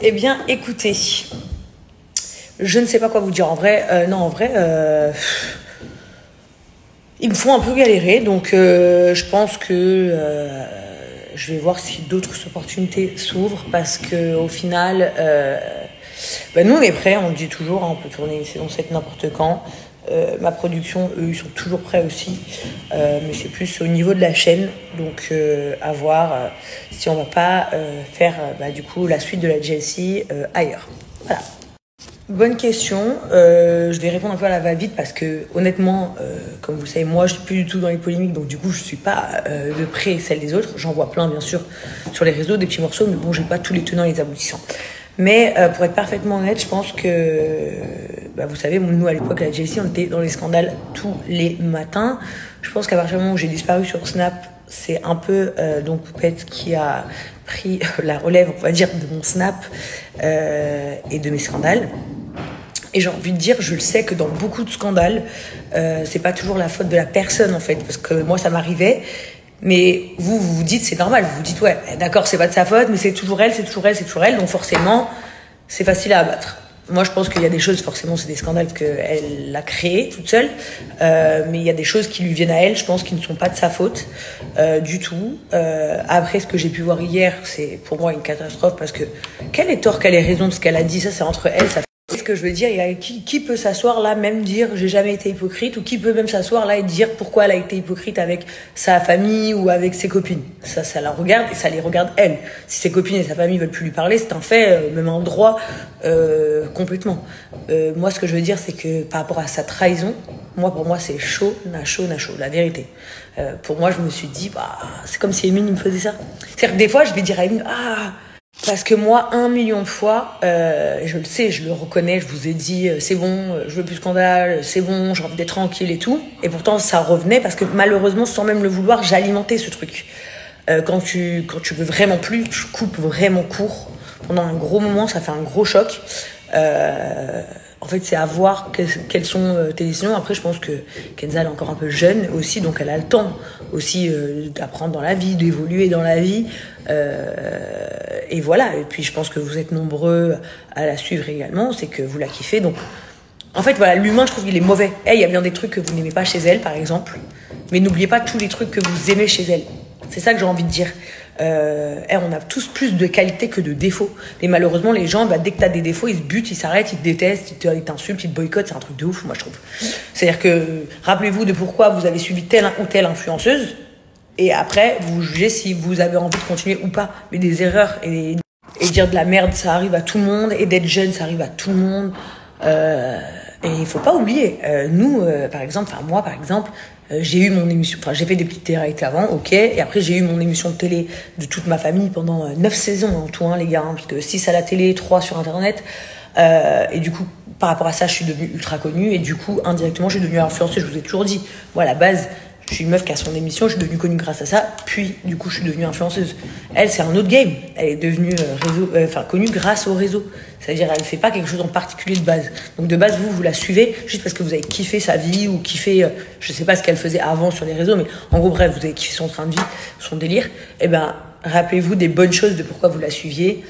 Eh bien, écoutez, je ne sais pas quoi vous dire. En vrai, ils me font un peu galérer, donc je pense que je vais voir si d'autres opportunités s'ouvrent, parce que au final, nous on est prêts, on le dit toujours, hein, on peut tourner une saison 7 n'importe quand. Ma production, eux, ils sont toujours prêts aussi, mais c'est plus au niveau de la chaîne, donc à voir si on va pas faire du coup la suite de la GLC ailleurs. Voilà. Bonne question. Je vais répondre un peu à la va-vite parce que honnêtement, comme vous le savez, moi je suis plus du tout dans les polémiques, donc du coup je suis pas de près celle des autres. J'en vois plein bien sûr sur les réseaux, des petits morceaux, mais bon, j'ai pas tous les tenants et les aboutissants. Mais pour être parfaitement honnête, je pense que vous savez, nous à l'époque à la GLC, on était dans les scandales tous les matins. Je pense qu'à partir du moment où j'ai disparu sur Snap, c'est un peu donc Poupette qui a pris la relève, on va dire, de mon Snap et de mes scandales. Et j'ai envie de dire, je le sais que dans beaucoup de scandales, c'est pas toujours la faute de la personne en fait, parce que moi ça m'arrivait. Mais vous dites, c'est normal, vous vous dites, ouais, d'accord, c'est pas de sa faute, mais c'est toujours elle, donc forcément, c'est facile à abattre. Moi, je pense qu'il y a des choses, forcément, c'est des scandales qu'elle a créés toute seule, mais il y a des choses qui lui viennent à elle, je pense, qui ne sont pas de sa faute, du tout. Après, ce que j'ai pu voir hier, c'est pour moi une catastrophe, parce que quel est tort, quelle est raison de ce qu'elle a dit, ça c'est entre elles, ça. Ce que je veux dire, il y a qui peut s'asseoir là, même dire j'ai jamais été hypocrite, ou qui peut même s'asseoir là et dire pourquoi elle a été hypocrite avec sa famille ou avec ses copines. Ça la regarde et ça les regarde elle. Si ses copines et sa famille veulent plus lui parler, c'est un fait, même un droit complètement. Moi, ce que je veux dire, c'est que par rapport à sa trahison, pour moi, c'est chaud, la vérité. Pour moi, je me suis dit, c'est comme si Emine me faisait ça. C'est-à-dire que des fois, je vais dire à Emine, parce que moi, 1 million de fois, je le sais, je le reconnais, je vous ai dit, c'est bon, je veux plus de scandale, c'est bon, j'ai envie d'être tranquille et tout. Et pourtant, ça revenait parce que malheureusement, sans même le vouloir, j'alimentais ce truc. Quand tu veux vraiment plus, tu coupes vraiment court. Pendant un gros moment, ça fait un gros choc. En fait, c'est à voir quelles sont tes décisions. Après, je pense que Kenza, elle est encore un peu jeune aussi, donc elle a le temps aussi d'apprendre dans la vie, d'évoluer dans la vie. Et voilà. Et puis, je pense que vous êtes nombreux à la suivre également. C'est que vous la kiffez. Donc, en fait, voilà, l'humain, je trouve qu'il est mauvais. Il y a bien des trucs que vous n'aimez pas chez elle, par exemple. Mais n'oubliez pas tous les trucs que vous aimez chez elle. C'est ça que j'ai envie de dire. On a tous plus de qualités que de défauts. Mais malheureusement, les gens, dès que t'as des défauts, ils se butent, ils s'arrêtent, ils te détestent, ils t'insultent, ils te boycottent. C'est un truc de ouf, moi, je trouve. C'est-à-dire que, rappelez-vous de pourquoi vous avez suivi telle ou telle influenceuse. Et après, vous jugez si vous avez envie de continuer ou pas. Mais des erreurs et dire de la merde, ça arrive à tout le monde. Et d'être jeune, ça arrive à tout le monde. Et il faut pas oublier, moi par exemple, j'ai eu mon émission, j'ai fait des petites télé-réalités avant, ok, et après j'ai eu mon émission de télé de toute ma famille pendant 9 saisons en tout, les gars, parce que 6 à la télé, 3 sur internet, et du coup, par rapport à ça, je suis devenue ultra connue, et du coup, indirectement, je suis devenue influenceuse, je vous ai toujours dit, moi, à la base, je suis une meuf qui a son émission, je suis devenue connue grâce à ça, puis du coup je suis devenue influenceuse. Elle, c'est un autre game. Elle est devenue connue grâce au réseau. C'est-à-dire elle fait pas quelque chose en particulier de base. Donc de base, vous la suivez juste parce que vous avez kiffé sa vie ou kiffé, je sais pas ce qu'elle faisait avant sur les réseaux, mais en gros bref, vous avez kiffé son train de vie, son délire. Et rappelez-vous des bonnes choses de pourquoi vous la suiviez.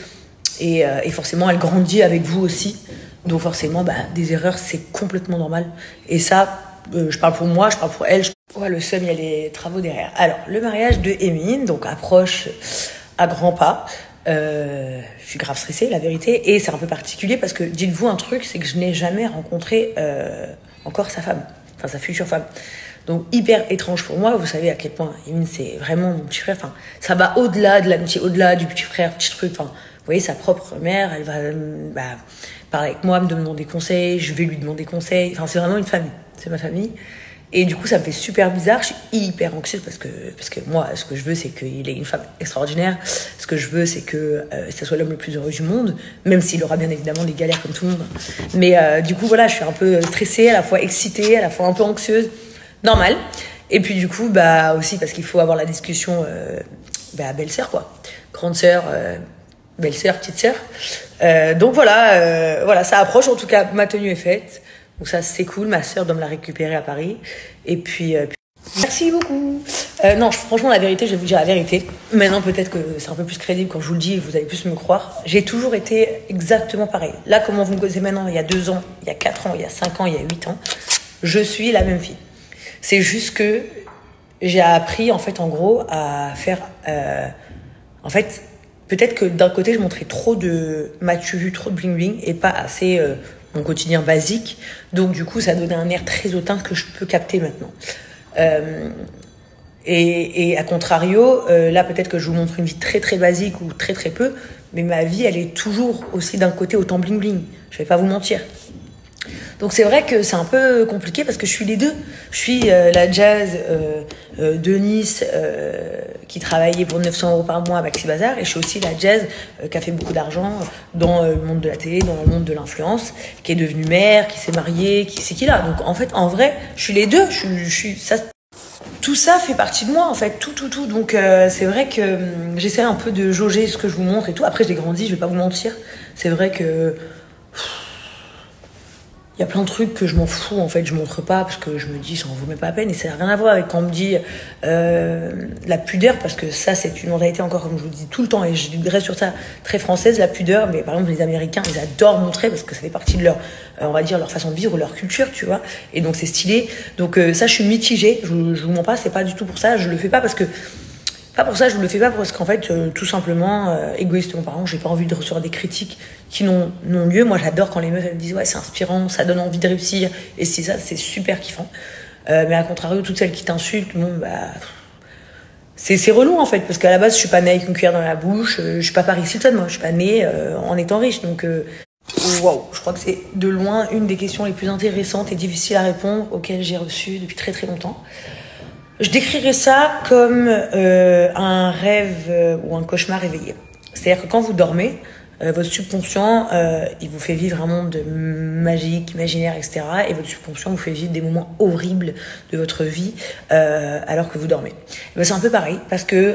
Et forcément, elle grandit avec vous aussi. Donc forcément, des erreurs, c'est complètement normal. Et ça, je parle pour moi, je parle pour elle. Le seum, il y a les travaux derrière. Alors, le mariage de Emine, donc approche à grands pas. Je suis grave stressée, la vérité. Et c'est un peu particulier parce que, dites-vous un truc, c'est que je n'ai jamais rencontré encore sa femme. Enfin, sa future femme. Donc, hyper étrange pour moi. Vous savez à quel point Emine, c'est vraiment mon petit frère. Enfin, ça va au-delà de l'amitié, au-delà du petit frère, petit truc. Enfin, vous voyez, sa propre mère, elle va parler avec moi, me demander conseil, je vais lui demander conseil. Enfin, c'est vraiment une famille. C'est ma famille. Et du coup, ça me fait super bizarre. Je suis hyper anxieuse parce que moi, ce que je veux, c'est qu'il ait une femme extraordinaire. Ce que je veux, c'est que ça soit l'homme le plus heureux du monde, même s'il aura bien évidemment des galères comme tout le monde. Mais du coup, voilà, je suis un peu stressée, à la fois excitée, à la fois un peu anxieuse. Normal. Et puis du coup, aussi parce qu'il faut avoir la discussion belle-sœur, quoi. Grande sœur, belle-sœur, petite sœur. Donc voilà, ça approche. En tout cas, ma tenue est faite. Donc ça, c'est cool. Ma sœur doit me la récupérer à Paris. Et puis merci beaucoup. Non, franchement, la vérité, je vais vous dire la vérité. Maintenant, peut-être que c'est un peu plus crédible quand je vous le dis et vous allez plus me croire. J'ai toujours été exactement pareil. Là, comment vous me connaissez maintenant, il y a 2 ans, il y a 4 ans, il y a 5 ans, il y a 8 ans, je suis la même fille. C'est juste que j'ai appris, en fait, en gros, à faire... en fait, peut-être que d'un côté, je montrais trop de matu, trop de bling-bling et pas assez mon quotidien basique. Donc, du coup, ça donnait un air très hautain que je peux capter maintenant. Et à contrario, là peut-être que je vous montre une vie très très basique ou très très peu, mais ma vie elle est toujours aussi d'un côté autant bling bling. Je vais pas vous mentir. Donc c'est vrai que c'est un peu compliqué parce que je suis les deux. Je suis la Jazz de Nice qui travaillait pour 900 € par mois à Maxi Bazar, et je suis aussi la Jazz qui a fait beaucoup d'argent dans le monde de la télé, dans le monde de l'influence, qui est devenue mère, qui s'est mariée, qui c'est qui là. Donc en fait, en vrai, je suis les deux. Je suis ça. Tout ça fait partie de moi, en fait, tout. Donc, c'est vrai que j'essaie un peu de jauger ce que je vous montre et tout. Après, j'ai grandi, je vais pas vous mentir. C'est vrai que il y a plein de trucs que je m'en fous, en fait, je montre pas parce que je me dis, ça en vaut même pas la peine. Et ça n'a rien à voir avec quand on me dit la pudeur, parce que ça, c'est une mentalité encore, comme je vous dis tout le temps, et je reste sur ça, très française, la pudeur. Mais par exemple, les Américains, ils adorent montrer parce que ça fait partie de leur, on va dire, leur façon de vivre, leur culture, tu vois. Et donc, c'est stylé. Donc, ça, je suis mitigée. Je vous mens pas, c'est pas du tout pour ça. Je le fais pas parce que... Pas pour ça, je le fais pas parce qu'en fait, tout simplement, égoïstement parlant, j'ai pas envie de recevoir des critiques qui n'ont lieu. Moi, j'adore quand les meufs elles me disent ouais, c'est inspirant, ça donne envie de réussir, et c'est ça, c'est super kiffant. Mais à contrario, toutes celles qui t'insultent, bon, bah, c'est relou en fait, parce qu'à la base, je suis pas née avec une cuillère dans la bouche, je suis pas Paris Hilton, moi, je suis pas née en étant riche, donc waouh, je crois que c'est de loin une des questions les plus intéressantes et difficiles à répondre auxquelles j'ai reçu depuis très très longtemps. Je décrirais ça comme un rêve ou un cauchemar éveillé. C'est-à-dire que quand vous dormez, votre subconscient, il vous fait vivre un monde magique, imaginaire, etc. Et votre subconscient vous fait vivre des moments horribles de votre vie alors que vous dormez. Et ben, c'est un peu pareil, parce que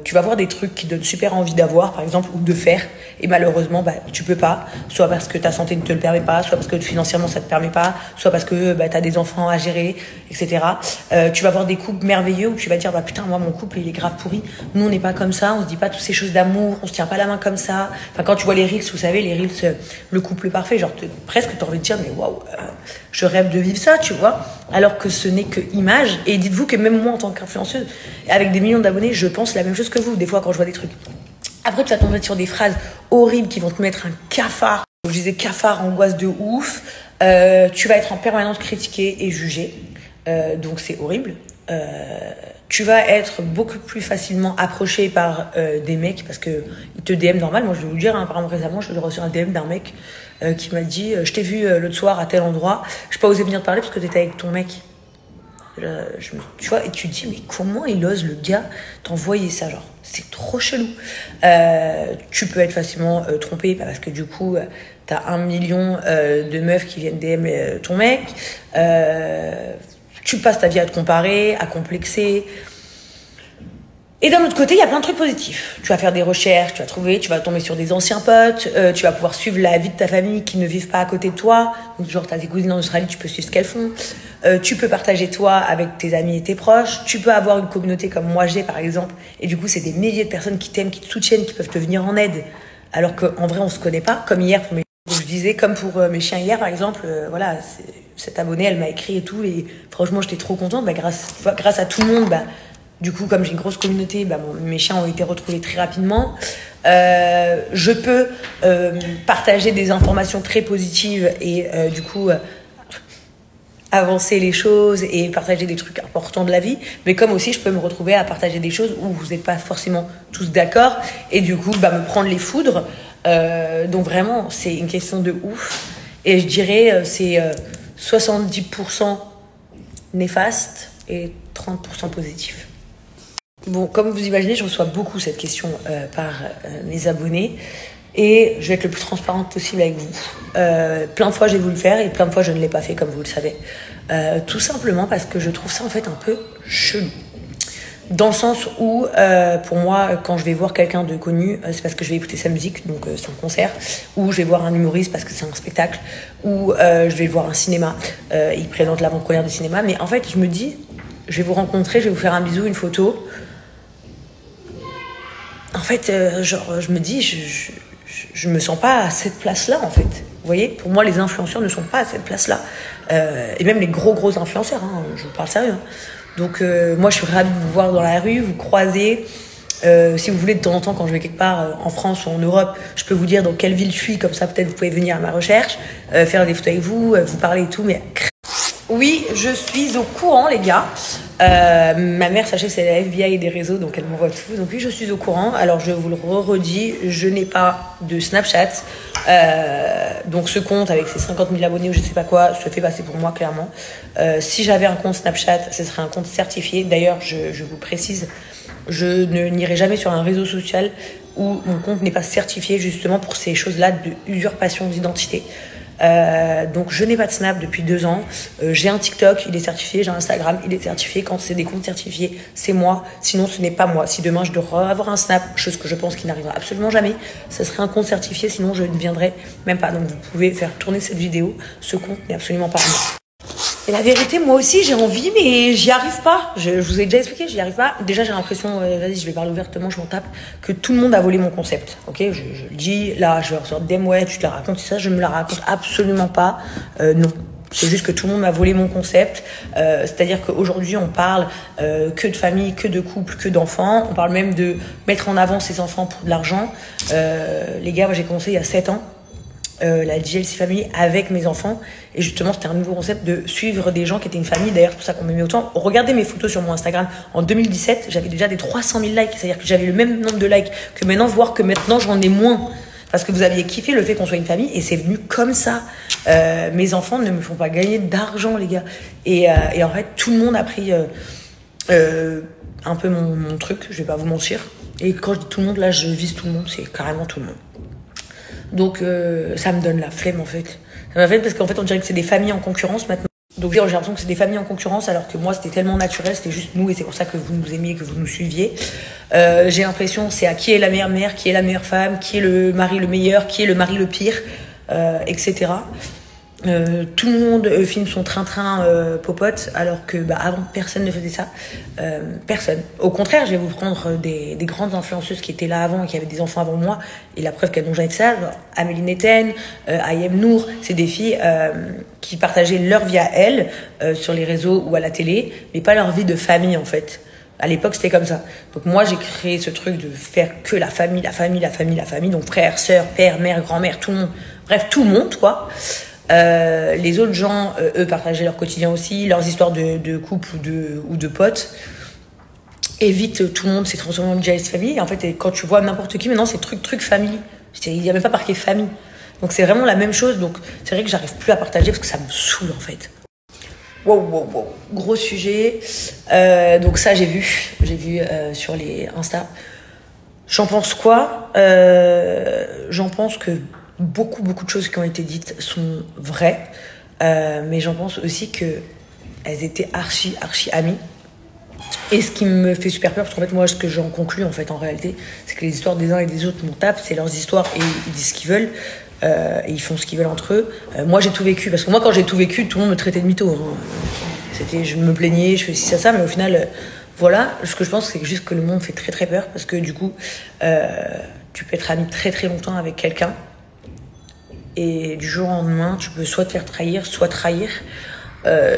tu vas voir des trucs qui donnent super envie d'avoir, par exemple, ou de faire, et malheureusement, bah, tu peux pas, soit parce que ta santé ne te le permet pas, soit parce que financièrement ça te permet pas, soit parce que bah, t'as des enfants à gérer, etc. Tu vas voir des couples merveilleux où tu vas dire, bah putain, moi mon couple il est grave pourri, nous on n'est pas comme ça, on se dit pas toutes ces choses d'amour, on se tient pas la main comme ça. Enfin, quand tu vois les reels, vous savez, les reels, le couple parfait, genre presque t'as envie de dire, mais waouh, je rêve de vivre ça, tu vois, alors que ce n'est que image. Et dites-vous que même moi en tant qu'influenceuse, avec des millions d'abonnés, je pense la même chose que vous, des fois quand je vois des trucs. Après, tu vas tomber sur des phrases horribles qui vont te mettre un cafard. Je disais cafard, angoisse de ouf. Tu vas être en permanence critiqué et jugé. Donc, c'est horrible. Tu vas être beaucoup plus facilement approché par des mecs parce que ils te DM normal. Moi, je vais vous dire, hein, par exemple, récemment, j'ai reçu un DM d'un mec qui m'a dit « Je t'ai vu l'autre soir à tel endroit. Je n'ai pas osé venir te parler parce que tu étais avec ton mec. » Tu vois, et tu te dis, mais comment il ose, le gars, t'envoyer ça, genre, c'est trop chelou. Tu peux être facilement trompé parce que du coup, t'as 1 million de meufs qui viennent DM ton mec. Tu passes ta vie à te comparer, à complexer. Et d'un autre côté, il y a plein de trucs positifs. Tu vas faire des recherches, tu vas trouver, tu vas tomber sur des anciens potes, tu vas pouvoir suivre la vie de ta famille qui ne vivent pas à côté de toi. Donc, genre, t'as des cousines en Australie, tu peux suivre ce qu'elles font. Tu peux partager toi avec tes amis et tes proches. Tu peux avoir une communauté comme moi j'ai, par exemple. Et du coup, c'est des milliers de personnes qui t'aiment, qui te soutiennent, qui peuvent te venir en aide. Alors qu'en vrai, on se connaît pas. Comme hier, pour mes... Je disais, comme pour mes chiens hier, par exemple, voilà, cette abonnée, elle m'a écrit et tout. Et franchement, j'étais trop contente. Bah, grâce à tout le monde, bah, du coup, comme j'ai une grosse communauté, bah, mes chiens ont été retrouvés très rapidement. Je peux partager des informations très positives et du coup avancer les choses et partager des trucs importants de la vie. Mais comme aussi, je peux me retrouver à partager des choses où vous n'êtes pas forcément tous d'accord et du coup, bah, me prendre les foudres. Donc vraiment, c'est une question de ouf. Et je dirais, c'est 70% néfaste et 30% positif. Bon, comme vous imaginez, je reçois beaucoup cette question par mes abonnés et je vais être le plus transparente possible avec vous. Plein de fois j'ai voulu le faire et plein de fois je ne l'ai pas fait, comme vous le savez. Tout simplement parce que je trouve ça en fait un peu chelou. Dans le sens où, pour moi, quand je vais voir quelqu'un de connu, c'est parce que je vais écouter sa musique, donc c'est un concert, ou je vais voir un humoriste parce que c'est un spectacle, ou je vais voir un cinéma, il présente l'avant-première du cinéma. Mais en fait, je me dis, je vais vous rencontrer, je vais vous faire un bisou, une photo. En fait, genre, je me dis, je me sens pas à cette place-là, en fait. Vous voyez, pour moi, les influenceurs ne sont pas à cette place-là. Et même les gros influenceurs, hein, je vous parle sérieux. Hein. Donc, moi, je suis ravie de vous voir dans la rue, vous croiser. Si vous voulez, de temps en temps, quand je vais quelque part en France ou en Europe, je peux vous dire dans quelle ville je suis, comme ça, peut-être vous pouvez venir à ma recherche, faire des photos avec vous, vous parler et tout, mais... Oui, je suis au courant, les gars. Ma mère, sachez, c'est la FBI des réseaux, donc elle m'envoie tout. Donc oui, je suis au courant. Alors, je vous le redis, je n'ai pas de Snapchat. Donc ce compte avec ses 50 000 abonnés ou je sais pas quoi, se fait passer pour moi, clairement. Si j'avais un compte Snapchat, ce serait un compte certifié. D'ailleurs, je vous précise, je n'irai jamais sur un réseau social où mon compte n'est pas certifié, justement pour ces choses-là de usurpation d'identité. Donc je n'ai pas de Snap depuis 2 ans. J'ai un TikTok, il est certifié. J'ai un Instagram, il est certifié. Quand c'est des comptes certifiés, c'est moi. Sinon, ce n'est pas moi. Si demain je dois avoir un Snap, chose que je pense qui n'arrivera absolument jamais, ce serait un compte certifié. Sinon, je ne viendrai même pas. Donc vous pouvez faire tourner cette vidéo. Ce compte n'est absolument pas moi. Et la vérité, moi aussi, j'ai envie, mais j'y arrive pas. Je vous ai déjà expliqué, j'y arrive pas. Déjà, j'ai l'impression, vas-y, je vais parler ouvertement, je m'en tape, que tout le monde a volé mon concept. Ok, je le dis, là, je vais ressortir des ouais, tu te la racontes, ça, je me la raconte absolument pas. Non. C'est juste que tout le monde m'a volé mon concept. C'est-à-dire qu'aujourd'hui, on parle que de famille, que de couple, que d'enfants. On parle même de mettre en avant ses enfants pour de l'argent. Les gars, moi, j'ai commencé il y a 7 ans. La JLC Family avec mes enfants, et justement c'était un nouveau concept de suivre des gens qui étaient une famille. D'ailleurs c'est pour ça qu'on m'aimait autant. Regardez mes photos sur mon Instagram en 2017, j'avais déjà des 300 000 likes, c'est-à-dire que j'avais le même nombre de likes que maintenant, voire que maintenant j'en ai moins, parce que vous aviez kiffé le fait qu'on soit une famille, et c'est venu comme ça. Mes enfants ne me font pas gagner d'argent, les gars, et en fait tout le monde a pris un peu mon truc, je vais pas vous mentir, et quand je dis tout le monde, là je vise tout le monde, c'est carrément tout le monde. Donc ça me donne la flemme en fait. Ça m'a fait parce qu'en fait on dirait que c'est des familles en concurrence maintenant. Donc j'ai l'impression que c'est des familles en concurrence alors que moi c'était tellement naturel, c'était juste nous et c'est pour ça que vous nous aimiez, que vous nous suiviez. J'ai l'impression c'est à qui est la meilleure mère, qui est la meilleure femme, qui est le mari le meilleur, qui est le mari le pire, etc. Tout le monde filme son train-train popote alors que avant personne ne faisait ça. Personne. Au contraire, je vais vous prendre des grandes influenceuses qui étaient là avant et qui avaient des enfants avant moi, et la preuve qu'elles n'ont jamais fait ça. Amélie Neten, Ayem Nour, c'est des filles qui partageaient leur vie à elles sur les réseaux ou à la télé, mais pas leur vie de famille en fait. À l'époque, c'était comme ça. Donc moi, j'ai créé ce truc de faire que la famille, donc frères, sœurs, père, mère, grand-mère, tout le monde. Bref, tout le monde, quoi. Les autres gens, eux, partageaient leur quotidien aussi, leurs histoires de couple ou de potes. Et vite, tout le monde s'est transformé en JLC Family. Et en fait, quand tu vois n'importe qui, maintenant, c'est truc famille. Il n'y a même pas marqué famille. Donc c'est vraiment la même chose. Donc c'est vrai que j'arrive plus à partager parce que ça me saoule, en fait. Wow. Gros sujet. Donc ça, j'ai vu sur les Insta. J'en pense quoi? J'en pense que beaucoup de choses qui ont été dites sont vraies, mais j'en pense aussi que elles étaient archi amies. Et ce qui me fait super peur, parce qu'en fait moi ce que j'en conclus en fait en réalité, c'est que les histoires des uns et des autres m'en tapent, c'est leurs histoires et ils disent ce qu'ils veulent, et ils font ce qu'ils veulent entre eux. Moi j'ai tout vécu, parce que moi quand j'ai tout vécu, tout le monde me traitait de mytho. Hein. Je me plaignais, je faisais ça, mais au final, voilà, ce que je pense c'est juste que le monde fait très peur, parce que du coup, tu peux être ami très longtemps avec quelqu'un. Et du jour au lendemain, tu peux soit te faire trahir, soit trahir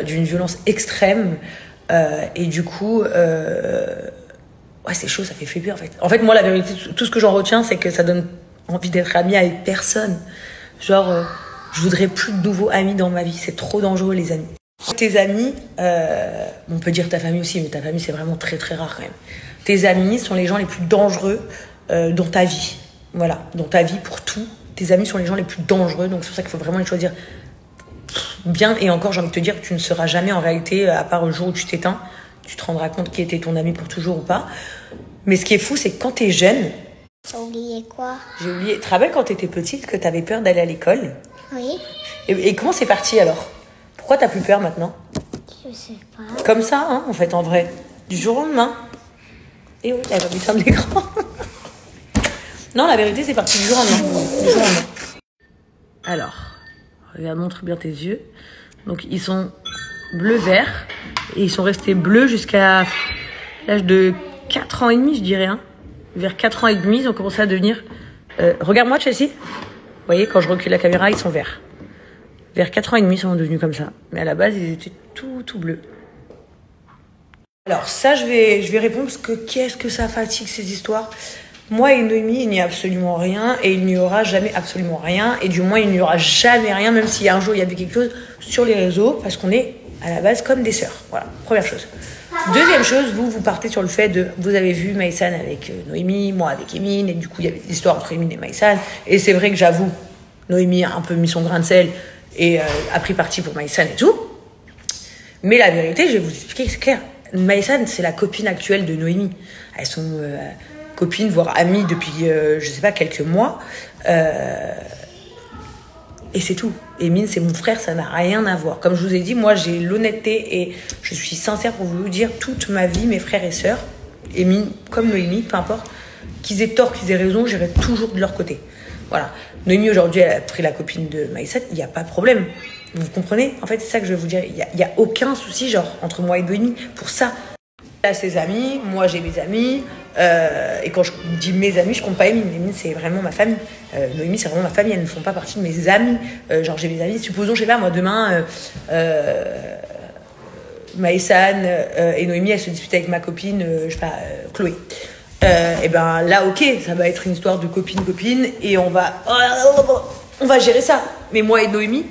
d'une violence extrême. Et du coup, ouais, c'est chaud, ça fait flipper en fait. En fait, moi, la vérité, tout ce que j'en retiens, c'est que ça donne envie d'être ami avec personne. Genre, je voudrais plus de nouveaux amis dans ma vie. C'est trop dangereux, les amis. Tes amis, on peut dire ta famille aussi, mais ta famille, c'est vraiment très rare quand même. Tes amis sont les gens les plus dangereux dans ta vie. Voilà, dans ta vie pour tout. Tes amis sont les gens les plus dangereux, donc c'est pour ça qu'il faut vraiment les choisir bien. Et encore, j'ai envie de te dire que tu ne seras jamais en réalité, à part le jour où tu t'éteins, tu te rendras compte qui était ton ami pour toujours ou pas. Mais ce qui est fou, c'est que quand t'es jeune... T'as oublié quoi? J'ai oublié... Tu te rappelles quand t'étais petite que t'avais peur d'aller à l'école? Oui. Et comment c'est parti alors? Pourquoi t'as plus peur maintenant? Je sais pas. Comme ça, hein, en fait, en vrai. Du jour au lendemain. Et oui, elle va me de l'écran. Non, la vérité, c'est parti du jour au lendemain. Alors, regarde, montre bien tes yeux. Donc, ils sont bleu-vert. Et ils sont restés bleus jusqu'à l'âge de 4 ans et demi, je dirais. Hein. Vers 4 ans et demi, ils ont commencé à devenir... regarde-moi, Chelsea. Vous voyez, quand je recule la caméra, ils sont verts. Vers 4 ans et demi, ils sont devenus comme ça. Mais à la base, ils étaient tout bleus. Alors ça, je vais répondre parce que qu'est-ce que ça fatigue ces histoires. Moi et Noémie, il n'y a absolument rien et il n'y aura jamais absolument rien. Et du moins, il n'y aura jamais rien, même si un jour il y avait quelque chose sur les réseaux, parce qu'on est à la base comme des sœurs. Voilà, première chose. Deuxième chose, vous partez sur le fait de... Vous avez vu Maïsan avec Noémie, moi avec Emine, et du coup, il y avait des histoires entre Emine et Maïsan. Et c'est vrai que j'avoue, Noémie a un peu mis son grain de sel et a pris parti pour Maïsan et tout. Mais la vérité, je vais vous expliquer, c'est clair. Maïsan, c'est la copine actuelle de Noémie. Elles sont copines, voire amies depuis, je sais pas, quelques mois. Et c'est tout. Emine, c'est mon frère, ça n'a rien à voir. Comme je vous ai dit, moi, j'ai l'honnêteté et je suis sincère pour vous dire toute ma vie, mes frères et sœurs, Emine comme Noémie, peu importe, qu'ils aient tort, qu'ils aient raison, j'irai toujours de leur côté. Voilà. Noémie, aujourd'hui, elle a pris la copine de Maïsan, il n'y a pas de problème. Vous comprenez? En fait, c'est ça que je veux vous dire. Il y a aucun souci, genre, entre moi et Noémie pour ça. Elle a ses amis, moi j'ai mes amis. Et quand je dis mes amis, je compte pas Emine. Emine, c'est vraiment ma famille. Noémie, c'est vraiment ma famille. Elles ne font pas partie de mes amis. Genre, j'ai mes amis. Supposons, je sais pas, moi, demain, Maïsan et Noémie, elles se disputent avec ma copine, je sais pas, Chloé. Et ben là, ok, ça va être une histoire de copine-copine et on va gérer ça. Mais moi et Noémie,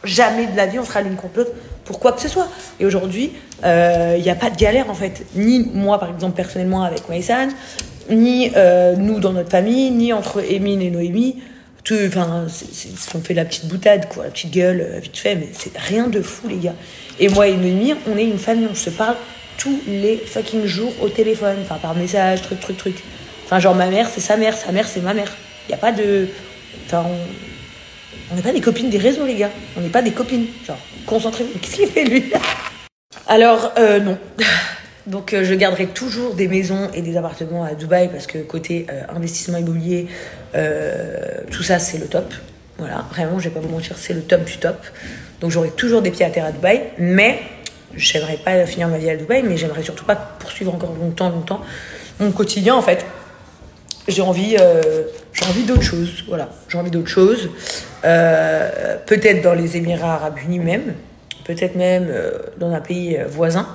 jamais de la vie on sera l'une contre l'autre pour quoi que ce soit. Et aujourd'hui, il n'y a pas de galère en fait. Ni moi par exemple personnellement avec Maïsan, ni nous dans notre famille, ni entre Emine et Noémie. Enfin, on fait la petite boutade, quoi, la petite gueule, vite fait, mais c'est rien de fou les gars. Et moi et Noémie, on est une famille, on se parle tous les fucking jours au téléphone, enfin par message, truc. Enfin genre ma mère c'est sa mère c'est ma mère. Il n'y a pas de... Enfin on n'est pas des copines des réseaux, les gars. On n'est pas des copines. Genre, concentrez-vous. Qu'est-ce qu'il fait, lui? Alors, non. Donc, je garderai toujours des maisons et des appartements à Dubaï parce que côté investissement immobilier, tout ça, c'est le top. Voilà, vraiment, je vais pas vous mentir, c'est le top du top. Donc, j'aurai toujours des pieds à terre à Dubaï. Mais, j'aimerais pas finir ma vie à Dubaï, mais j'aimerais surtout pas poursuivre encore longtemps mon quotidien, en fait. J'ai envie d'autre chose, voilà. J'ai envie d'autre chose. Peut-être dans les Émirats Arabes Unis même, peut-être même dans un pays voisin.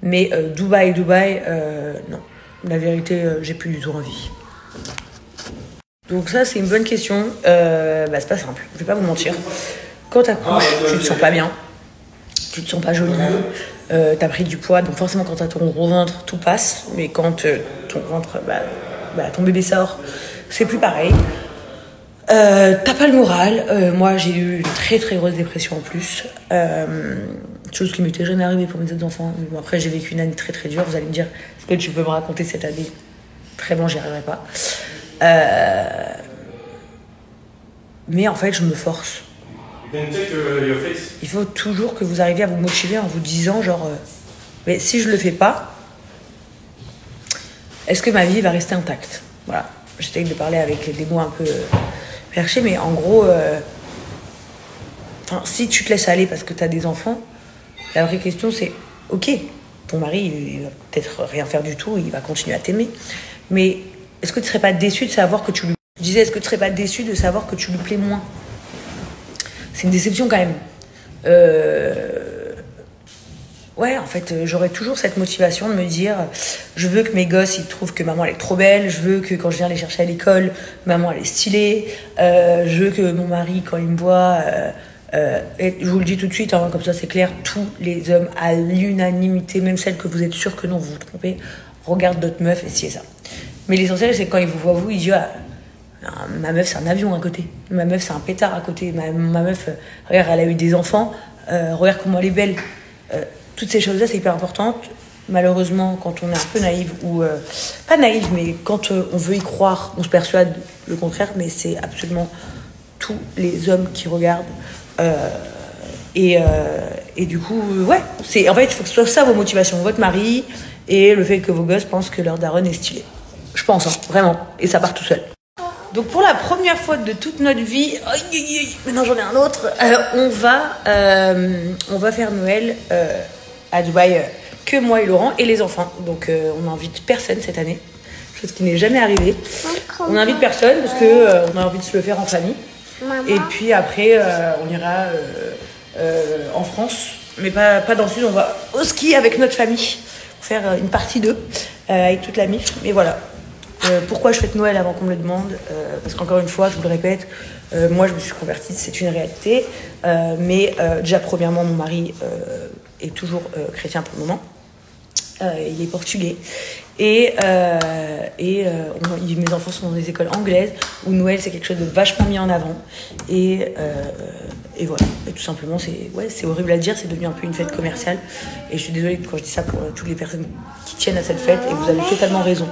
Mais Dubaï, non. La vérité, j'ai plus du tout envie. Donc ça, c'est une bonne question. C'est pas simple, je vais pas vous mentir. Quand t'accouches, tu te sens pas bien. Tu te sens pas jolie. T'as pris du poids, donc forcément quand t'as ton gros ventre, tout passe. Mais quand ton ventre... ton bébé sort, c'est plus pareil. T'as pas le moral. Moi, j'ai eu une très très grosse dépression en plus. Chose qui m'était jamais arrivée pour mes autres enfants. Mais bon, après, j'ai vécu une année très très dure. Vous allez me dire, est-ce que tu peux me raconter cette année? Très bon, j'y arriverai pas. Mais en fait, je me force. Il faut toujours que vous arriviez à vous motiver en vous disant genre, mais si je le fais pas, est-ce que ma vie va rester intacte? Voilà. J'essaie de parler avec des mots un peu perchés, mais en gros, si tu te laisses aller parce que tu as des enfants, la vraie question c'est, ok, ton mari, il va peut-être rien faire du tout, il va continuer à t'aimer, mais est-ce que tu serais pas déçu de savoir que tu lui... Je disais, est-ce que tu serais pas déçu de savoir que tu lui plais moins? C'est une déception quand même. Ouais, en fait, j'aurais toujours cette motivation de me dire, je veux que mes gosses, ils trouvent que maman, elle est trop belle. Je veux que quand je viens les chercher à l'école, maman, elle est stylée. Je veux que mon mari, quand il me voit, et je vous le dis tout de suite, hein, comme ça c'est clair, tous les hommes, à l'unanimité, même celles que vous êtes sûrs que non, vous vous trompez, regardent d'autres meufs et ci et ça. Mais l'essentiel, c'est que quand ils vous voient, vous, ils disent, ma meuf, c'est un avion à côté. Ma meuf, c'est un pétard à côté. Ma meuf, regarde, elle a eu des enfants. Regarde comment elle est belle. Toutes ces choses-là, c'est hyper important. Malheureusement, quand on est un peu naïve, ou pas naïve, mais quand on veut y croire, on se persuade le contraire, mais c'est absolument tous les hommes qui regardent. Et du coup, ouais, en fait, il faut que ce soit ça vos motivations. Votre mari et le fait que vos gosses pensent que leur daronne est stylée. Je pense, hein, vraiment. Et ça part tout seul. Donc pour la première fois de toute notre vie, maintenant j'en ai un autre, on va faire Noël à Dubaï, que moi et Laurent et les enfants. Donc on n'invite personne cette année, chose qui n'est jamais arrivée. On n'invite personne parce que on a envie de se le faire en famille. Maman. Et puis après on ira en France, mais pas dans le sud, on va au ski avec notre famille pour faire une partie 2 avec toute la MIF. Mais voilà. Pourquoi je fête Noël avant qu'on me le demande, parce qu'encore une fois, je vous le répète, moi je me suis convertie, c'est une réalité, mais déjà premièrement mon mari est toujours chrétien pour le moment, il est portugais et mes enfants sont dans des écoles anglaises où Noël c'est quelque chose de vachement mis en avant et voilà, et tout simplement c'est horrible à dire, c'est devenu un peu une fête commerciale et je suis désolée quand je dis ça pour toutes les personnes qui tiennent à cette fête et vous avez totalement raison.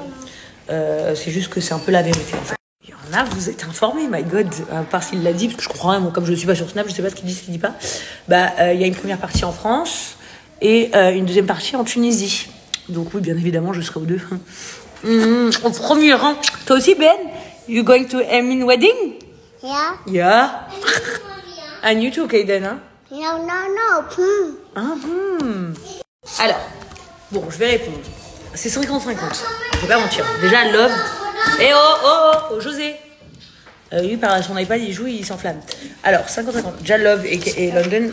C'est juste que c'est un peu la vérité en fait. Il y en a, vous êtes informés, my god, parce qu'il l'a dit, parce que je comprends rien, moi comme je ne suis pas sur Snap, je sais pas ce qu'il dit, ce qu'il dit pas. Il y a une première partie en France et une deuxième partie en Tunisie. Donc oui, bien évidemment, je serai aux deux. Au premier rang. Toi aussi, Ben? You going to Emin wedding? Yeah. Yeah. And you too, Kaden, hein? No. Alors, bon, je vais répondre. C'est 50-50. Je vais pas mentir. Déjà, Love. Eh oh, José. Lui, par son iPad, il joue, il s'enflamme. Alors, 50-50. Déjà, Love et London,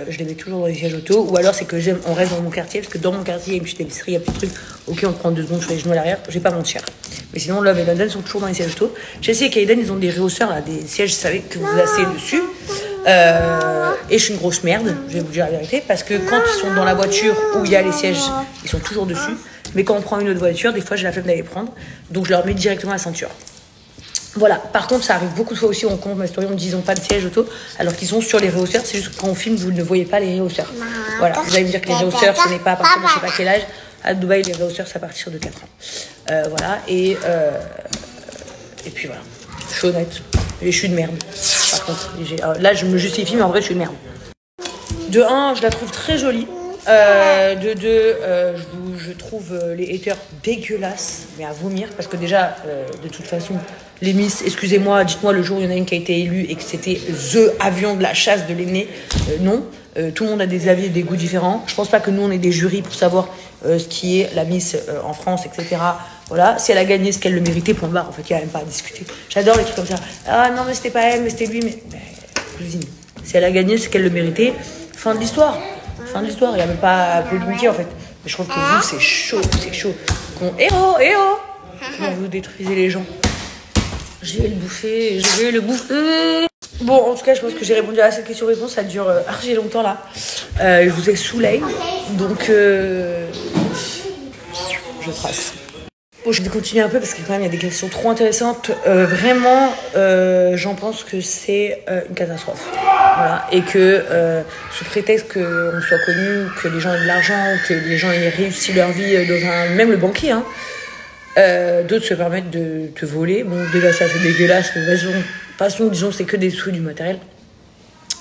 je les mets toujours dans les sièges auto. Ou alors, c'est que on reste dans mon quartier. Parce que dans mon quartier, il y a une petite épicerie, il y a un petit truc. Ok, on prend 2 secondes, je fais les genoux à l'arrière. Je vais pas mentir. Mais sinon, Love et London sont toujours dans les sièges auto. Chelsea et Kaden, ils ont des rehausseurs, là, des sièges, vous savez, que vous asseyez dessus. Et je suis une grosse merde, je vais vous dire la vérité. Parce que quand ils sont dans la voiture où il y a les sièges, ils sont toujours dessus. Mais quand on prend une autre voiture, des fois j'ai la flemme d'aller les prendre. Donc je leur mets directement la ceinture. Voilà. Par contre, ça arrive beaucoup de fois aussi, on compte ma story, on me dit ils n'ont pas de siège auto, alors qu'ils sont sur les rehausseurs. C'est juste que quand on filme, vous ne voyez pas les rehausseurs. Voilà. Vous allez me dire que les rehausseurs, ce n'est pas à partir de je sais pas quel âge. À Dubaï, les rehausseurs, c'est à partir de 4 ans. Voilà. Et puis voilà. Je suis honnête. Et je suis de merde. Par contre, là, je me justifie, mais en vrai, je suis de merde. De 1, je la trouve très jolie. De 2, je trouve les haters dégueulasses, mais à vomir, parce que déjà, de toute façon, les Miss, excusez-moi, dites-moi le jour où il y en a une qui a été élue et que c'était THE avion de la chasse de l'aîné, non. Tout le monde a des avis et des goûts différents. Je pense pas que nous, on ait des jurys pour savoir ce qui est la Miss en France, etc. Voilà, si elle a gagné ce qu'elle le méritait, point barre, en fait, il n'y a même pas à discuter. J'adore les trucs comme ça. Ah non, mais c'était pas elle, mais c'était lui, mais cousine, si elle a gagné ce qu'elle le méritait, fin de l'histoire. Fin de l'histoire, il n'y a même pas à polémiquer en fait. Mais je trouve que vous, c'est chaud. Eh oh comment vous détruisez les gens. Je vais le bouffer. Bon, en tout cas, je pense que j'ai répondu à cette question-réponse. Ça dure archi longtemps là. Je vous ai soulé. Donc, je trace. Bon, je vais continuer un peu parce que quand même, il y a des questions trop intéressantes. Vraiment, j'en pense que c'est une catastrophe. Voilà. Et que sous prétexte qu'on soit connu, que les gens aient de l'argent, que les gens aient réussi leur vie même le banquier, hein, d'autres se permettent de te voler. Bon, déjà ça c'est dégueulasse, mais façon, disons, c'est que des sous, du matériel.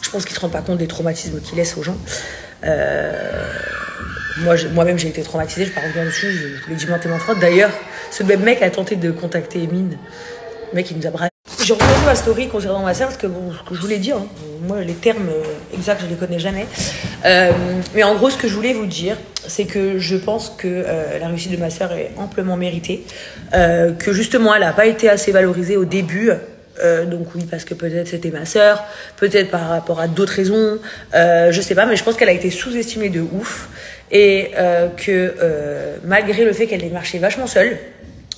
Je pense qu'ils se rendent pas compte des traumatismes qu'ils laissent aux gens. Moi-même j'ai été traumatisée, je ne vais pas revenir dessus, je l'ai dit maintes et maintes fois. D'ailleurs, ce même mec a tenté de contacter Emin. Le mec il nous a braqué. J'ai regardé ma story concernant ma sœur parce que bon, ce que je voulais dire, hein, moi les termes exacts je les connais jamais. Mais en gros ce que je voulais vous dire, c'est que je pense que la réussite de ma sœur est amplement méritée. Que justement elle n'a pas été assez valorisée au début. Donc oui, parce que peut-être c'était ma sœur, peut-être par rapport à d'autres raisons, je sais pas, mais je pense qu'elle a été sous-estimée de ouf et que malgré le fait qu'elle ait marché vachement seule,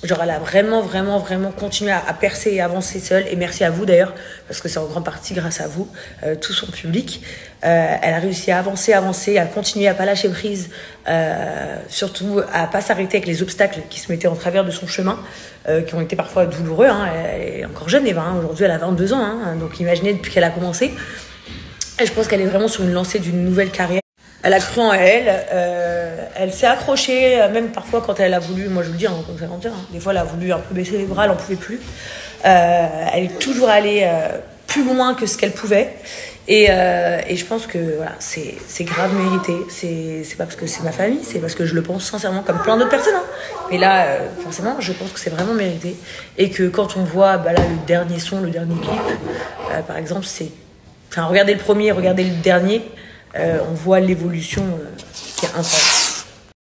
genre elle a vraiment continué à percer et avancer seule, et merci à vous d'ailleurs, parce que c'est en grande partie grâce à vous, tout son public. Elle a réussi à avancer, à continuer à pas lâcher prise, surtout à pas s'arrêter avec les obstacles qui se mettaient en travers de son chemin, qui ont été parfois douloureux. Hein. Elle est encore jeune, Eva, hein. Aujourd'hui elle a 22 ans, hein. Donc imaginez depuis qu'elle a commencé. Et je pense qu'elle est vraiment sur une lancée d'une nouvelle carrière. Elle a cru en elle, elle s'est accrochée, même parfois quand elle a voulu, moi je vous le dis, hein, comme ça, des fois elle a voulu un peu baisser les bras, elle n'en pouvait plus. Elle est toujours allée plus loin que ce qu'elle pouvait. Et je pense que voilà, c'est grave mérité. C'est pas parce que c'est ma famille, c'est parce que je le pense sincèrement comme plein d'autres personnes. Hein. Mais là, forcément, je pense que c'est vraiment mérité. Et que quand on voit là, le dernier son, le dernier clip, par exemple, regardez le premier, regardez le dernier, on voit l'évolution qui est intense.